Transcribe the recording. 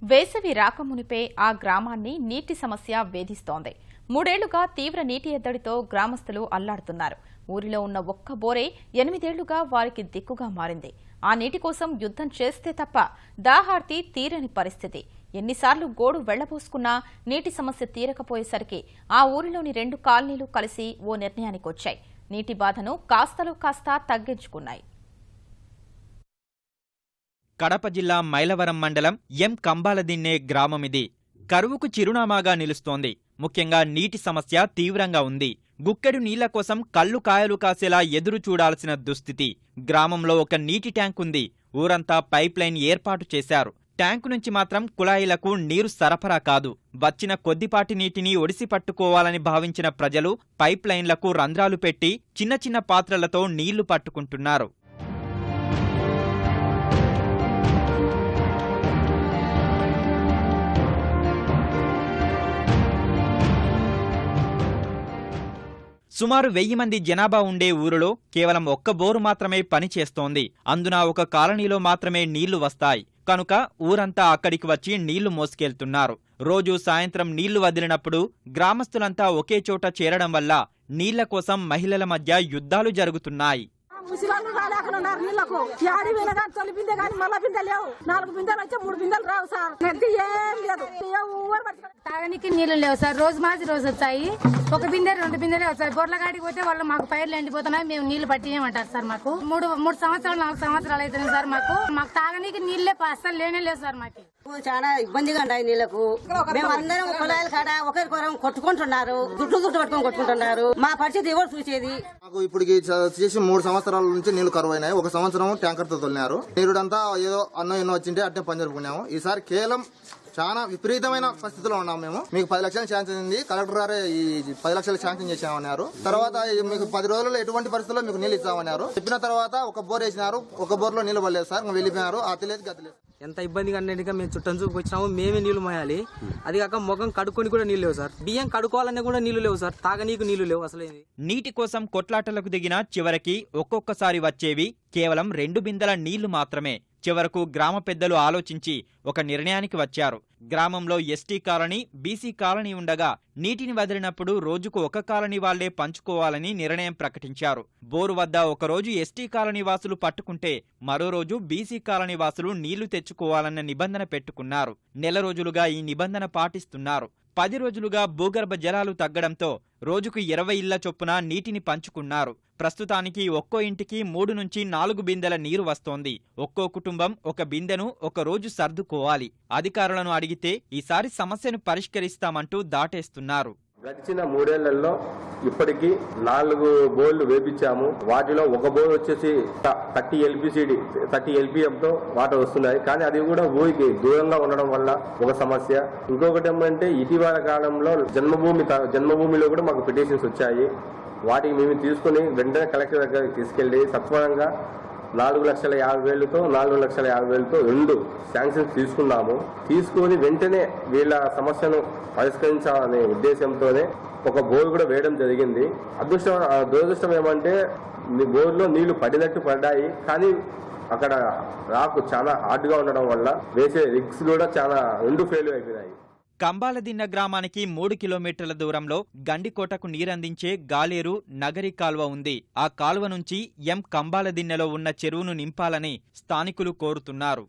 వేసవి రాకమునిపే ఆ గ్రామాన్ని నీటి సమస్య వేధిస్తోంది. 3 ఏళ్లుగా తీవ్ర నీటి ఎద్దడితో గ్రామస్తులు అల్లాడుతున్నారు. ఊరిలో ఉన్న ఒక్క బోరే 8 ఏళ్లుగా వారికి దిక్కుగా మారింది. ఆ నీటి కోసం యుద్ధం చేస్తే తప్ప దాహార్తి తీరని పరిస్థితి. ఎన్నిసార్లు గోడు వెళ్లబోసుకున్నా నీటి సమస్య తీరకపోయేసరికి ఆ ఊరిలోని 2 కాలనీలు కలిసి ఓ నిర్ణయానికొచ్చాయి. నీటి బాధను కాస్తలో కాస్త తగ్గించుకున్నాయి. కడప జిల్లా మైలవరం మండలం ఎం కంబాలదిన్నె గ్రామమిది. కరువుకు చిరునామాగా నిలుస్తోంది. ముఖ్యంగా నీటి సమస్య తీవ్రంగా ఉంది. గుక్కెడు నీళ్ల కోసం కళ్ళు కాయలు కాసేలా ఎదురు చూడాల్సిన దుస్థితి. గ్రామంలో ఒక నీటి ట్యాంక్ ఉంది. ఊరంతా పైప్ లైన్ ఏర్పాటు చేశారు. ట్యాంకు నుంచి మాత్రం కుళాయిలకు నీరు సరఫరా కాదు. వచ్చిన కొద్దిపాటి నీటిని ఒడిసి పట్టుకోవాలని భావించిన ప్రజలు పైప్ లైన్లకు రంధ్రాలు పెట్టి చిన్న చిన్న పాత్రలతో నీళ్లు పట్టుకుంటున్నారు. సుమారు 1000 మంది జనాభా ఉండే ఊరిలో కేవలం ఒక్క బోరు మాత్రమే పనిచేస్తోంది. అందున ఒక కాలనీలో మాత్రమే నీళ్లు వస్తాయి. కనుక ఊరంతా అక్కడికి వచ్చి నీళ్లు మోసుకెళ్తున్నారు. రోజు సాయంత్రం నీళ్లు వదిలినప్పుడు గ్రామస్తులంతా ఒకే చోట చేరడం వల్ల నీళ్ల కోసం మహిళల మధ్య యుద్ధాలు జరుగుతున్నాయి. ముసలాళ్ళు రాలేకున్నారు నీళ్లకు. యాడి వినగా తొలి బిందె కానీ మళ్ళా బిందె లేవు. 4 బిందెలు వచ్చి 3 బిందెలు రావు సార్. నది ఏం లేదు. తాగనికి నీళ్లు లేవు సార్. రోజు మాసి రోజు వచ్చాయి. 1 బిందె 2 బిందెలే వచ్చాయి. బొర్ల కాడికి పోతే వాళ్ళు మాకు పైర్లు ఎండిపోతున్నాయి, మేము నీళ్లు పట్టియమంటారు సార్. మాకు 3 సంవత్సరాలు 4 సంవత్సరాలు అవుతుంది సార్. మాకు తాగనికి నీళ్లే అసలు లేనే లేవు సార్. మాకు చాలా ఇబ్బందిగా ఉన్నాయి నీళ్లకు. మేము అందరం కుళాయిల కాడ ఒకరికొరం కొట్టుకుంటున్నారు. దుడ్డు పట్టుకొని కొట్టుకుంటున్నారు. మా పరిస్థితి ఎవరు చూసేది? మాకు ఇప్పుడు చేసి 3 సంవత్సరాల నుంచి నీళ్లు కరువైనాయి. 1 సంవత్సరం ట్యాంకర్ తో తొలినారు. నీరుడంతా ఏదో అన్నం ఎన్నో వచ్చింటే అట్టే పని జరుపుకున్నాము. ఈసారి కేవలం చాలా విపరీతమైన పరిస్థితిలో ఉన్నాం. మేము మీకు 10 లక్షలు శాంక్షన్ ఉంది. కలెక్టర్ గారే ఈ 10 లక్షలు శాంక్షన్ చేశామన్నారు. తర్వాత మీకు 10 రోజుల్లో ఎటువంటి పరిస్థితుల్లో మీకు నీళ్లు ఇస్తామన్నారు. చెప్పిన తర్వాత ఒక బోర్ వేసినారు. ఒక బోర్లో నీళ్లు పడలేదు సార్. వెళ్ళిపోయినారు. అతిలేదు గతిలేదు. ఎంత ఇబ్బందిగా అన్నిటిగా మేము చుట్టం చూపుకి వచ్చినాము. మేమే నీళ్లు మోయాలి. అది కాక ముఖం కడుక్కొని కూడా నీళ్ళు లేవు సార్. బియ్యం కడుక్కోవాలన్నా కూడా నీళ్లు లేవు సార్. తాగనీకు నీళ్లు లేవు అసలు. నీటి కోసం కొట్లాటలకు దిగిన చివరికి ఒక్కొక్కసారి వచ్చేవి కేవలం 2 బిందెల నీళ్లు మాత్రమే. చివరకు గ్రామ పెద్దలు ఆలోచించి ఒక నిర్ణయానికి వచ్చారు. గ్రామంలో ఎస్టీ కాలనీ, బీసీ కాలనీ ఉండగా నీటిని వదిలినప్పుడు రోజుకు ఒక కాలనీ వాళ్లే పంచుకోవాలని నిర్ణయం ప్రకటించారు. బోరు వద్ద ఒకరోజు ఎస్టీ కాలనీ వాసులు పట్టుకుంటే మరో రోజు బీసీ కాలనీ వాసులు నీళ్లు తెచ్చుకోవాలన్న నిబంధన పెట్టుకున్నారు. నెల రోజులుగా ఈ నిబంధన పాటిస్తున్నారు. 10 రోజులుగా భూగర్భ జలాలు తగ్గడంతో రోజుకు 20 ఇళ్ల చొప్పున నీటిని పంచుకున్నారు. ప్రస్తుతానికి ఒక్కో ఇంటికి 3 నుంచి 4 బిందెల నీరు వస్తోంది. ఒక్కో కుటుంబం ఒక బిందెను ఒక రోజు సర్దుకోవాలి. అధికారులను అడిగితే ఈసారి సమస్యను పరిష్కరిస్తామంటూ దాటేస్తున్నారు. గడిచిన 3 ఏళ్లలో ఇప్పటికీ 4 బోర్లు వేపించాము. వాటిలో ఒక బోర్ వచ్చేసి 30 LPCD 30 LPMతో వాటర్ వస్తున్నాయి. కానీ అది కూడా ఊరికి దూరంగా ఉండడం వల్ల ఒక సమస్య. ఇంకొకటి ఏమంటే ఇటీవల కాలంలో జన్మభూమిలో కూడా మాకు పిటిషన్స్ వచ్చాయి. వాటికి మేము తీసుకుని వెంటనే కలెక్టర్ దగ్గరికి తీసుకెళ్లి సత్వరంగా 4,50,000తో 4,50,000తో 2 శాంక్షన్స్ తీసుకున్నాము. తీసుకుని వెంటనే వీళ్ళ సమస్యను పరిష్కరించాలనే ఉద్దేశంతోనే ఒక బోర్ కూడా వేయడం జరిగింది. దురదృష్టం ఏమంటే బోర్లో నీళ్లు పడినట్టు పడ్డాయి. కానీ అక్కడ రాకు చాలా హార్డ్గా ఉండడం వల్ల వేసే రిగ్స్ కూడా చాలా 2 ఫెయిల్ అయిపోయినాయి. కంబాలదిన్న గ్రామానికి 3 కిలోమీటర్ల దూరంలో గండికోటకు నీరందించే గాలేరు నగరి కాల్వ ఉంది. ఆ కాల్వ నుంచి ఎం కంబాలదిన్నెలో ఉన్న చెరువును నింపాలని స్థానికులు కోరుతున్నారు.